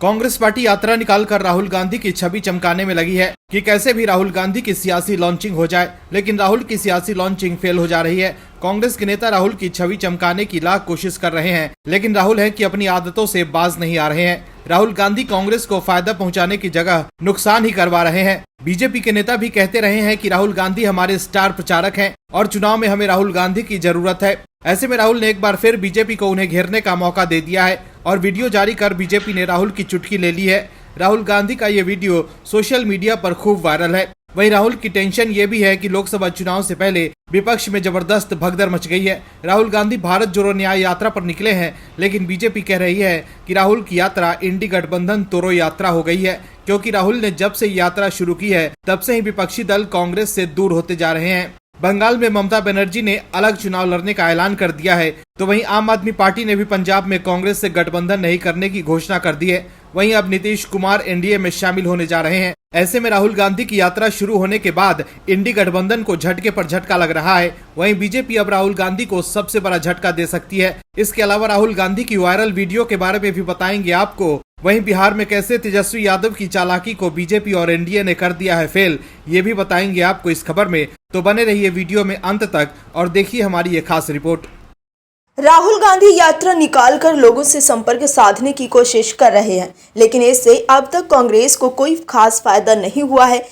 Congress party यात्रा निकालकर राहुल गांधी की छवि चमकाने में लगी है कि कैसे भी राहुल गांधी की सियासी लॉन्चिंग हो जाए, लेकिन राहुल की सियासी लॉन्चिंग फेल हो जा रही है। कांग्रेस के नेता राहुल की छवि चमकाने की लाख कोशिश कर रहे हैं, लेकिन राहुल है कि अपनी आदतों से बाज नहीं आ रहे हैं। राहुल गांधी कांग्रेस को फायदा पहुंचाने की जगह नुकसान ही करवा रहे हैं। बीजेपी के नेता भी कहते रहे हैं कि राहुल गांधी हमारे स्टार प्रचारक हैं और चुनाव में हमें राहुल गांधी की जरूरत है। ऐसे में राहुल ने एक बार फिर बीजेपी को उन्हें घेरने का मौका दे दिया है और वीडियो जारी कर बीजेपी ने राहुल की चुटकी ले ली है। राहुल गांधी का ये वीडियो सोशल मीडिया पर खूब वायरल है। वहीं राहुल की टेंशन ये भी है कि लोकसभा चुनाव से पहले विपक्ष में जबरदस्त भगदड़ मच गई है। राहुल गांधी भारत जोड़ो न्याय यात्रा पर निकले हैं, लेकिन बीजेपी कह रही है कि राहुल की यात्रा इंडी गठबंधन तोड़ो यात्रा हो गई है, क्योंकि राहुल ने जब से यात्रा शुरू की है तब से ही विपक्षी दल कांग्रेस से दूर होते जा रहे हैं। बंगाल में ममता बनर्जी ने अलग चुनाव लड़ने का ऐलान कर दिया है, तो वहीं आम आदमी पार्टी ने भी पंजाब में कांग्रेस से गठबंधन नहीं करने की घोषणा कर दी है। वहीं अब नीतीश कुमार एनडीए में शामिल होने जा रहे हैं। ऐसे में राहुल गांधी की यात्रा शुरू होने के बाद इंडी गठबंधन को झटके पर झटका लग रहा है। वहीं बीजेपी अब राहुल गांधी को सबसे बड़ा झटका दे सकती है। इसके अलावा राहुल गांधी की वायरल वीडियो के बारे में भी बताएंगे आपको। वहीं बिहार में कैसे तेजस्वी यादव की चालाकी को बीजेपी और एनडीए ने कर दिया है फेल, ये भी बताएंगे आपको इस खबर में। तो बने रहिए वीडियो में अंत तक और देखिए हमारी ये खास रिपोर्ट। राहुल गांधी यात्रा निकालकर लोगों से संपर्क साधने की कोशिश कर रहे हैं, लेकिन इससे अब तक कांग्रेस को कोई खास फायदा नहीं हुआ है।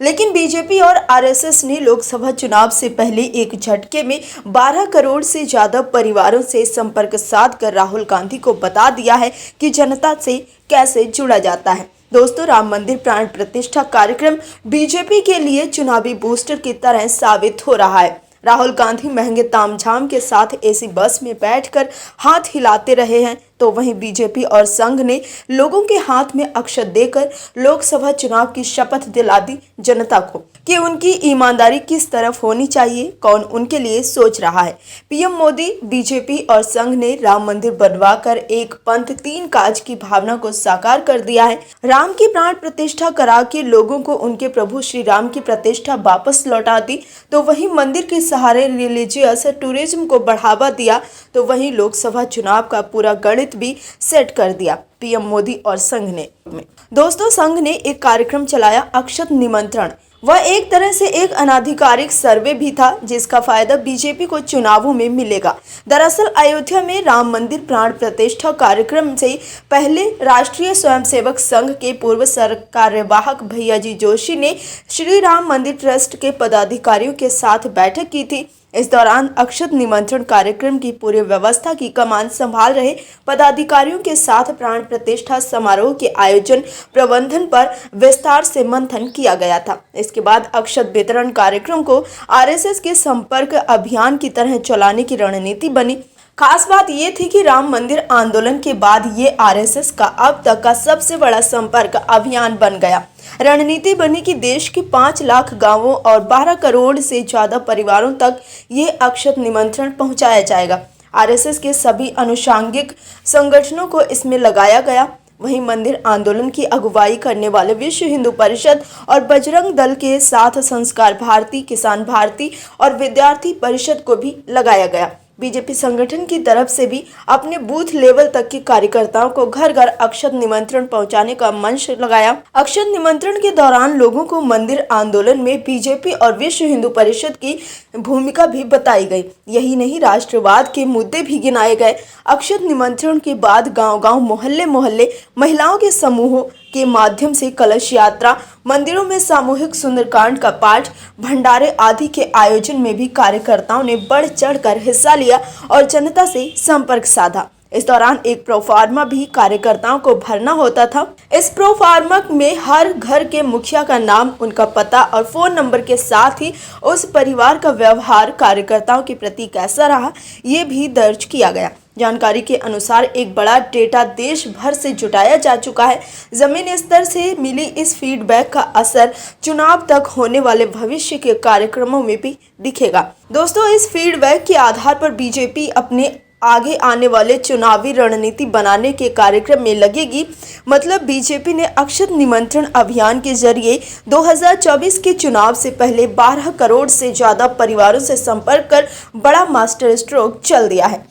लेकिन बीजेपी और आरएसएस ने लोकसभा चुनाव से पहले एक झटके में 12 करोड़ से ज्यादा परिवारों से संपर्क साधकर राहुल गांधी को बता दिया है कि जनता से कैसे जुड़ा जाता है। दोस्तों, राम मंदिर प्राण प्रतिष्ठा कार्यक्रम बीजेपी के लिए चुनावी बूस्टर की तरह साबित हो रहा है। राहुल गांधी महंगे तामझाम के साथ एसी बस में बैठकर हाथ हिलाते रहे हैं, तो वहीं बीजेपी और संघ ने लोगों के हाथ में अक्षत देकर लोकसभा चुनाव की शपथ दिला दी जनता को कि उनकी ईमानदारी किस तरफ होनी चाहिए, कौन उनके लिए सोच रहा है। पीएम मोदी, बीजेपी और संघ ने राम मंदिर बनवाकर एक पंथ तीन काज की भावना को साकार कर दिया है। राम की प्राण प्रतिष्ठा करा के लोगों को उनके प्रभु श्री राम की प्रतिष्ठा वापस लौटा दी, तो वहीं मंदिर के सहारे रिलीजियस टूरिज्म को बढ़ावा दिया, तो वहीं लोकसभा चुनाव का पूरा गणित भी सेट कर दिया पीएम मोदी और संघ ने। दोस्तों, संघ ने एक कार्यक्रम चलाया, अक्षत निमंत्रण। वह एक तरह से एक अनाधिकारिक सर्वे भी था, जिसका फायदा बीजेपी को चुनावों में मिलेगा। दरअसल अयोध्या में राम मंदिर प्राण प्रतिष्ठा कार्यक्रम से पहले राष्ट्रीय स्वयंसेवक संघ के पूर्व कार्यवाहक भैयाजी जोशी ने श्री राम मंदिर ट्रस्ट के पदाधिकारियों के साथ बैठक की थी। इस दौरान अक्षत निमंत्रण कार्यक्रम की पूरी व्यवस्था की कमान संभाल रहे पदाधिकारियों के साथ प्राण प्रतिष्ठा समारोह के आयोजन प्रबंधन पर विस्तार से मंथन किया गया था। इसके बाद अक्षत वितरण कार्यक्रम को आरएसएस के संपर्क अभियान की तरह चलाने की रणनीति बनी। खास बात ये थी कि राम मंदिर आंदोलन के बाद ये आरएसएस का अब तक का सबसे बड़ा संपर्क अभियान बन गया। रणनीति बनी कि देश के 5 लाख गांवों और 12 करोड़ से ज्यादा परिवारों तक ये अक्षत निमंत्रण पहुंचाया जाएगा। आरएसएस के सभी अनुषांगिक संगठनों को इसमें लगाया गया। वहीं मंदिर आंदोलन की अगुवाई करने वाले विश्व हिंदू परिषद और बजरंग दल के साथ संस्कार भारती, किसान भारती और विद्यार्थी परिषद को भी लगाया गया। बीजेपी संगठन की तरफ से भी अपने बूथ लेवल तक के कार्यकर्ताओं को घर घर अक्षत निमंत्रण पहुंचाने का मंच लगाया। अक्षत निमंत्रण के दौरान लोगों को मंदिर आंदोलन में बीजेपी और विश्व हिंदू परिषद की भूमिका भी बताई गई। यही नहीं, राष्ट्रवाद के मुद्दे भी गिनाए गए। अक्षत निमंत्रण के बाद गांव-गांव, मोहल्ले महिलाओं के समूहों के माध्यम से कलश यात्रा, मंदिरों में सामूहिक सुंदरकांड का पाठ, भंडारे आदि के आयोजन में भी कार्यकर्ताओं ने बढ़ चढ़कर हिस्सा लिया और जनता से संपर्क साधा। इस दौरान एक प्रोफार्मा भी कार्यकर्ताओं को भरना होता था। इस प्रोफार्मा में हर घर के मुखिया का नाम, उनका पता और फोन नंबर के साथ ही उस परिवार का व्यवहार कार्यकर्ताओं के प्रति कैसा रहा, ये भी दर्ज किया गया। जानकारी के अनुसार एक बड़ा डेटा देश भर से जुटाया जा चुका है। जमीन स्तर से मिली इस फीडबैक का असर चुनाव तक होने वाले भविष्य के कार्यक्रमों में भी दिखेगा। दोस्तों, इस फीडबैक के आधार पर बीजेपी अपने आगे आने वाले चुनावी रणनीति बनाने के कार्यक्रम में लगेगी। मतलब बीजेपी ने अक्षत निमंत्रण अभियान के जरिए 2024 के चुनाव से पहले 12 करोड़ से ज्यादा परिवारों से संपर्क कर बड़ा मास्टर स्ट्रोक चल दिया है।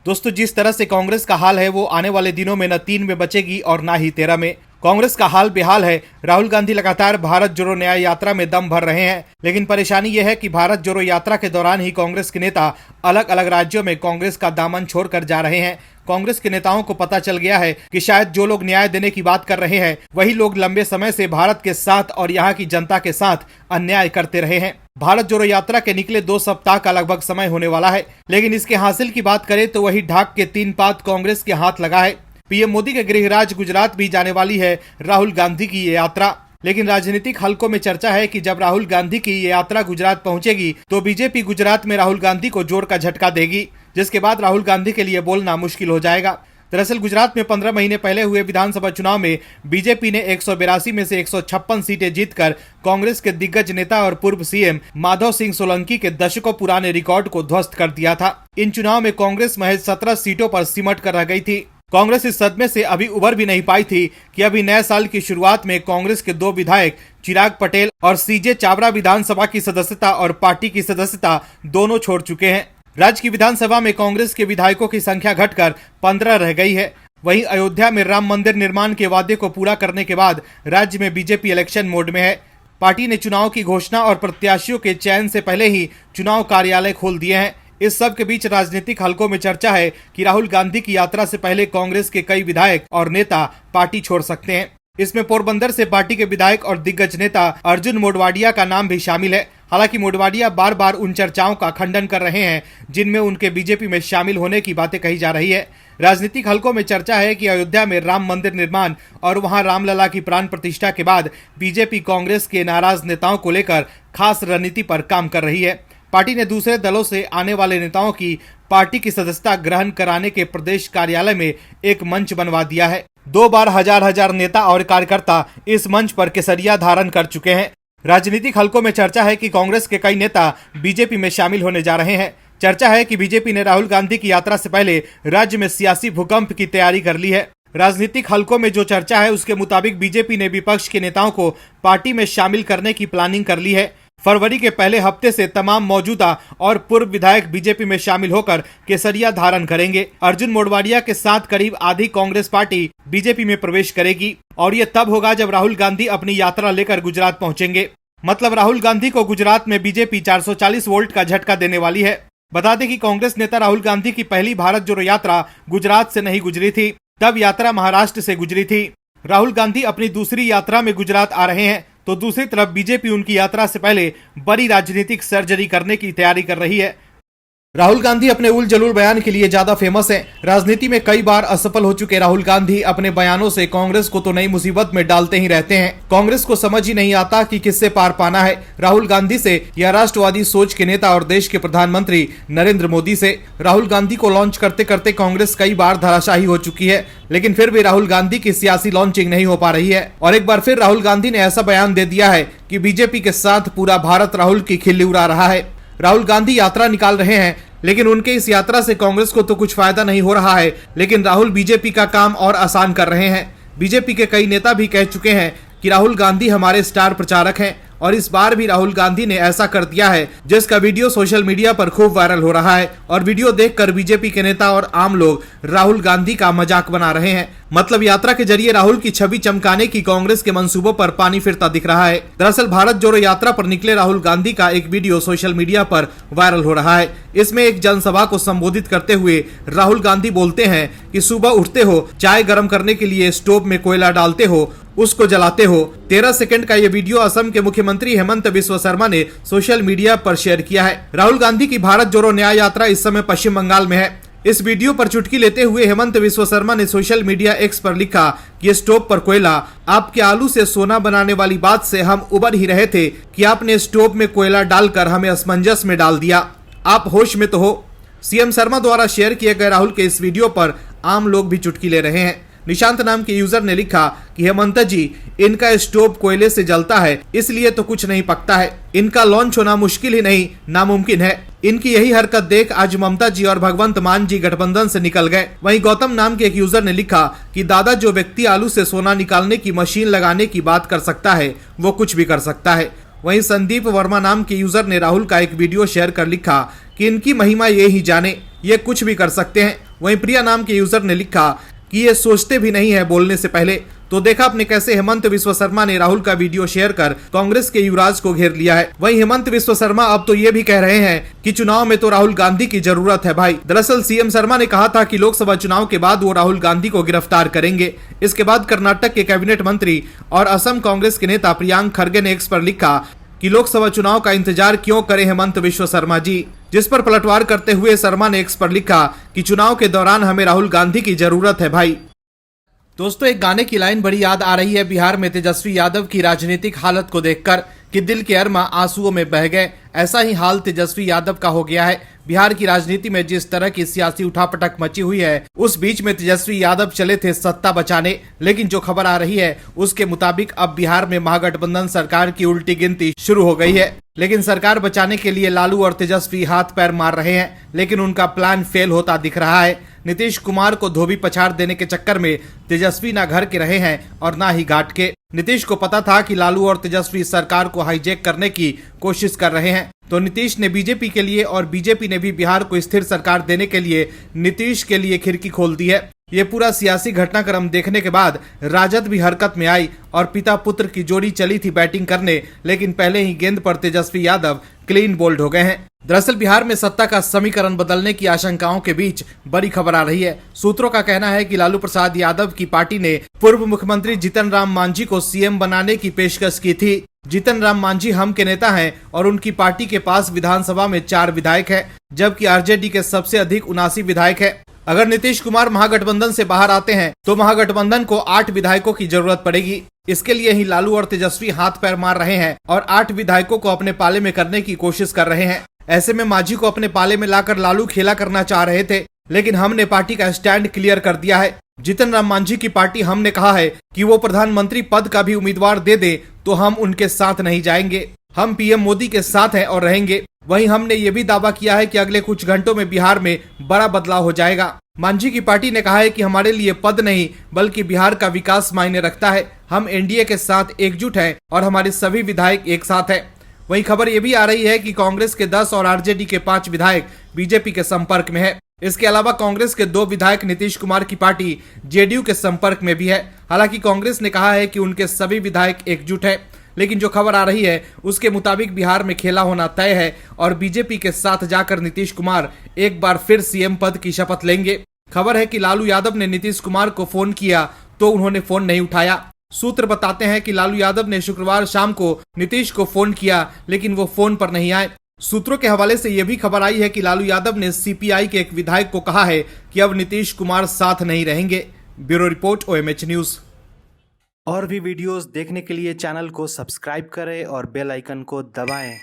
दोस्तों, जिस तरह से कांग्रेस का हाल है वो आने वाले दिनों में न 3 में बचेगी और न ही 13 में। कांग्रेस का हाल बेहाल है। राहुल गांधी लगातार भारत जोड़ो न्याय यात्रा में दम भर रहे हैं, लेकिन परेशानी यह है कि भारत जोड़ो यात्रा के दौरान ही कांग्रेस के नेता अलग अलग राज्यों में कांग्रेस का दामन छोड़कर जा रहे हैं। कांग्रेस के नेताओं को पता चल गया है कि शायद जो लोग न्याय देने की बात कर रहे हैं वही लोग लंबे समय से भारत के साथ और यहाँ की जनता के साथ अन्याय करते रहे हैं। भारत जोड़ो यात्रा के निकले 2 सप्ताह का लगभग समय होने वाला है, लेकिन इसके हासिल की बात करें तो वही ढाक के 3 पात कांग्रेस के हाथ लगा है। पीएम मोदी के गृह राज्य गुजरात भी जाने वाली है राहुल गांधी की ये यात्रा, लेकिन राजनीतिक हलकों में चर्चा है कि जब राहुल गांधी की ये यात्रा गुजरात पहुंचेगी तो बीजेपी गुजरात में राहुल गांधी को जोर का झटका देगी, जिसके बाद राहुल गांधी के लिए बोलना मुश्किल हो जाएगा। दरअसल गुजरात में 15 महीने पहले हुए विधानसभा चुनाव में बीजेपी ने 182 में से 156 सीटें जीतकर कांग्रेस के दिग्गज नेता और पूर्व सीएम माधव सिंह सोलंकी के दशकों पुराने रिकॉर्ड को ध्वस्त कर दिया था। इन चुनाव में कांग्रेस महज 17 सीटों पर सिमट कर रह गई थी। कांग्रेस इस सदमे से अभी उबर भी नहीं पाई थी कि अभी नए साल की शुरुआत में कांग्रेस के 2 विधायक चिराग पटेल और सीजे चावड़ा विधानसभा की सदस्यता और पार्टी की सदस्यता दोनों छोड़ चुके हैं। राज्य की विधानसभा में कांग्रेस के विधायकों की संख्या घटकर 15 रह गई है। वहीं अयोध्या में राम मंदिर निर्माण के वादे को पूरा करने के बाद राज्य में बीजेपी इलेक्शन मोड में है। पार्टी ने चुनाव की घोषणा और प्रत्याशियों के चयन से पहले ही चुनाव कार्यालय खोल दिए हैं। इस सब के बीच राजनीतिक हलकों में चर्चा है कि राहुल गांधी की यात्रा से पहले कांग्रेस के कई विधायक और नेता पार्टी छोड़ सकते हैं। इसमें पोरबंदर से पार्टी के विधायक और दिग्गज नेता अर्जुन मोढवाडिया का नाम भी शामिल है। हालांकि मोढवाडिया बार बार उन चर्चाओं का खंडन कर रहे हैं जिनमें उनके बीजेपी में शामिल होने की बातें कही जा रही है। राजनीतिक हलकों में चर्चा है कि अयोध्या में राम मंदिर निर्माण और वहां रामलला की प्राण प्रतिष्ठा के बाद बीजेपी कांग्रेस के नाराज नेताओं को लेकर खास रणनीति पर काम कर रही है। पार्टी ने दूसरे दलों से आने वाले नेताओं की पार्टी की सदस्यता ग्रहण कराने के प्रदेश कार्यालय में एक मंच बनवा दिया है। 2 बार हजार नेता और कार्यकर्ता इस मंच पर केसरिया धारण कर चुके हैं। राजनीतिक हलकों में चर्चा है कि कांग्रेस के कई नेता बीजेपी में शामिल होने जा रहे हैं। चर्चा है कि बीजेपी ने राहुल गांधी की यात्रा से पहले राज्य में सियासी भूकंप की तैयारी कर ली है। राजनीतिक हलकों में जो चर्चा है उसके मुताबिक बीजेपी ने विपक्ष के नेताओं को पार्टी में शामिल करने की प्लानिंग कर ली है। फरवरी के पहले हफ्ते से तमाम मौजूदा और पूर्व विधायक बीजेपी में शामिल होकर केसरिया धारण करेंगे। अर्जुन मोढवाडिया के साथ करीब आधी कांग्रेस पार्टी बीजेपी में प्रवेश करेगी और ये तब होगा जब राहुल गांधी अपनी यात्रा लेकर गुजरात पहुंचेंगे। मतलब राहुल गांधी को गुजरात में बीजेपी 440 वोल्ट का झटका देने वाली है। बता दें कि कांग्रेस नेता राहुल गांधी की पहली भारत जोड़ो यात्रा गुजरात से नहीं गुजरी थी, तब यात्रा महाराष्ट्र से गुजरी थी। राहुल गांधी अपनी दूसरी यात्रा में गुजरात आ रहे हैं, तो दूसरी तरफ बीजेपी उनकी यात्रा से पहले बड़ी राजनीतिक सर्जरी करने की तैयारी कर रही है। राहुल गांधी अपने उल जलूल बयान के लिए ज्यादा फेमस हैं। राजनीति में कई बार असफल हो चुके राहुल गांधी अपने बयानों से कांग्रेस को तो नई मुसीबत में डालते ही रहते हैं। कांग्रेस को समझ ही नहीं आता कि किससे पार पाना है, राहुल गांधी से या राष्ट्रवादी सोच के नेता और देश के प्रधानमंत्री नरेंद्र मोदी से। राहुल गांधी को लॉन्च करते करते कांग्रेस कई बार धराशायी हो चुकी है, लेकिन फिर भी राहुल गांधी की सियासी लॉन्चिंग नहीं हो पा रही है। और एक बार फिर राहुल गांधी ने ऐसा बयान दे दिया है कि बीजेपी के साथ पूरा भारत राहुल की खिल्ली उड़ा रहा है। राहुल गांधी यात्रा निकाल रहे हैं, लेकिन उनके इस यात्रा से कांग्रेस को तो कुछ फायदा नहीं हो रहा है, लेकिन राहुल बीजेपी का काम और आसान कर रहे हैं। बीजेपी के कई नेता भी कह चुके हैं कि राहुल गांधी हमारे स्टार प्रचारक हैं, और इस बार भी राहुल गांधी ने ऐसा कर दिया है जिसका वीडियो सोशल मीडिया पर खूब वायरल हो रहा है। और वीडियो देखकर बीजेपी के नेता और आम लोग राहुल गांधी का मजाक बना रहे हैं। मतलब यात्रा के जरिए राहुल की छवि चमकाने की कांग्रेस के मंसूबों पर पानी फिरता दिख रहा है। दरअसल भारत जोड़ो यात्रा पर निकले राहुल गांधी का एक वीडियो सोशल मीडिया पर वायरल हो रहा है। इसमें एक जनसभा को संबोधित करते हुए राहुल गांधी बोलते हैं कि सुबह उठते हो, चाय गर्म करने के लिए स्टोव में कोयला डालते हो, उसको जलाते हो। 13 सेकंड का ये वीडियो असम के मुख्यमंत्री हेमंत बिस्वा शर्मा ने सोशल मीडिया पर शेयर किया है। राहुल गांधी की भारत जोड़ो न्याय यात्रा इस समय पश्चिम बंगाल में है। इस वीडियो पर चुटकी लेते हुए हेमंत बिस्वा शर्मा ने सोशल मीडिया एक्स पर लिखा कि स्टोव पर कोयला, आपके आलू से सोना बनाने वाली बात से हम उबर ही रहे थे कि आपने स्टोव में कोयला डालकर हमें असमंजस में डाल दिया। आप होश में तो हो। सीएम शर्मा द्वारा शेयर किए गए राहुल के इस वीडियो पर आम लोग भी चुटकी ले रहे हैं। निशांत नाम के यूजर ने लिखा कि हेमंत जी, इनका स्टोव कोयले से जलता है, इसलिए तो कुछ नहीं पकता है। इनका लॉन्च होना मुश्किल ही नहीं, नामुमकिन है। इनकी यही हरकत देख आज ममता जी और भगवंत मान जी गठबंधन से निकल गए। वहीं गौतम नाम के एक यूजर ने लिखा कि दादा, जो व्यक्ति आलू से सोना निकालने की मशीन लगाने की बात कर सकता है वो कुछ भी कर सकता है। वहीं संदीप वर्मा नाम के यूजर ने राहुल का एक वीडियो शेयर कर लिखा कि इनकी महिमा ये ही जाने, ये कुछ भी कर सकते हैं। वहीं प्रिया नाम के यूजर ने लिखा कि ये सोचते भी नहीं है बोलने से पहले। तो देखा आपने कैसे हेमंत विश्व शर्मा ने राहुल का वीडियो शेयर कर कांग्रेस के युवराज को घेर लिया है। वहीं हेमंत विश्व शर्मा अब तो ये भी कह रहे हैं कि चुनाव में तो राहुल गांधी की जरूरत है भाई। दरअसल सीएम शर्मा ने कहा था कि लोकसभा चुनाव के बाद वो राहुल गांधी को गिरफ्तार करेंगे। इसके बाद कर्नाटक के कैबिनेट मंत्री और असम कांग्रेस के नेता प्रियांक खड़गे ने एक्स पर लिखा कि लोकसभा चुनाव का इंतजार क्यों करें हेमंत विश्व शर्मा जी, जिस पर पलटवार करते हुए शर्मा ने एक्स पर लिखा कि चुनाव के दौरान हमें राहुल गांधी की जरूरत है भाई। दोस्तों, एक गाने की लाइन बड़ी याद आ रही है बिहार में तेजस्वी यादव की राजनीतिक हालत को देखकर कि दिल के अरमा आंसुओं में बह गए। ऐसा ही हाल तेजस्वी यादव का हो गया है। बिहार की राजनीति में जिस तरह की सियासी उठापटक मची हुई है, उस बीच में तेजस्वी यादव चले थे सत्ता बचाने, लेकिन जो खबर आ रही है उसके मुताबिक अब बिहार में महागठबंधन सरकार की उल्टी गिनती शुरू हो गई है। लेकिन सरकार बचाने के लिए लालू और तेजस्वी हाथ पैर मार रहे हैं, लेकिन उनका प्लान फेल होता दिख रहा है। नीतीश कुमार को धोबी पछाड़ देने के चक्कर में तेजस्वी ना घर के रहे हैं और ना ही घाट के। नीतीश को पता था कि लालू और तेजस्वी सरकार को हाईजैक करने की कोशिश कर रहे हैं, तो नीतीश ने बीजेपी के लिए और बीजेपी ने भी बिहार को स्थिर सरकार देने के लिए नीतीश के लिए खिड़की खोल दी है। ये पूरा सियासी घटनाक्रम देखने के बाद राजद भी हरकत में आई और पिता पुत्र की जोड़ी चली थी बैटिंग करने, लेकिन पहले ही गेंद पर तेजस्वी यादव क्लीन बोल्ड हो गए हैं। दरअसल बिहार में सत्ता का समीकरण बदलने की आशंकाओं के बीच बड़ी खबर आ रही है। सूत्रों का कहना है कि लालू प्रसाद यादव की पार्टी ने पूर्व मुख्यमंत्री जीतन राम मांझी को सीएम बनाने की पेशकश की थी। जीतन राम मांझी हम के नेता हैं और उनकी पार्टी के पास विधानसभा में 4 विधायक है, जबकि आरजेडी के सबसे अधिक 79 विधायक है। अगर नीतीश कुमार महागठबंधन से बाहर आते हैं तो महागठबंधन को 8 विधायकों की जरूरत पड़ेगी। इसके लिए ही लालू और तेजस्वी हाथ पैर मार रहे हैं और 8 विधायकों को अपने पाले में करने की कोशिश कर रहे हैं। ऐसे में मांझी को अपने पाले में लाकर लालू खेला करना चाह रहे थे, लेकिन हमने पार्टी का स्टैंड क्लियर कर दिया है। जीतन राम मांझी की पार्टी हमने कहा है कि वो प्रधानमंत्री पद का भी उम्मीदवार दे दे तो हम उनके साथ नहीं जाएंगे। हम पीएम मोदी के साथ हैं और रहेंगे। वहीं हमने ये भी दावा किया है कि अगले कुछ घंटों में बिहार में बड़ा बदलाव हो जाएगा। मांझी की पार्टी ने कहा है कि हमारे लिए पद नहीं बल्कि बिहार का विकास मायने रखता है। हम एनडीए के साथ एकजुट हैं और हमारे सभी विधायक एक साथ हैं। वहीं खबर ये भी आ रही है कि कांग्रेस के 10 और आरजेडी के 5 विधायक बीजेपी के संपर्क में है। इसके अलावा कांग्रेस के 2 विधायक नीतीश कुमार की पार्टी जेडीयू के संपर्क में भी है। हालांकि कांग्रेस ने कहा है कि उनके सभी विधायक एकजुट है, लेकिन जो खबर आ रही है उसके मुताबिक बिहार में खेला होना तय है और बीजेपी के साथ जाकर नीतीश कुमार एक बार फिर सीएम पद की शपथ लेंगे। खबर है कि लालू यादव ने नीतीश कुमार को फोन किया तो उन्होंने फोन नहीं उठाया। सूत्र बताते हैं कि लालू यादव ने शुक्रवार शाम को नीतीश को फोन किया, लेकिन वो फोन पर नहीं आए। सूत्रों के हवाले से यह भी खबर आई है कि लालू यादव ने सीपीआई के एक विधायक को कहा है कि अब नीतीश कुमार साथ नहीं रहेंगे। Bureau report OMH news. और भी वीडियोस देखने के लिए चैनल को सब्सक्राइब करें और बेल आइकन को दबाएं।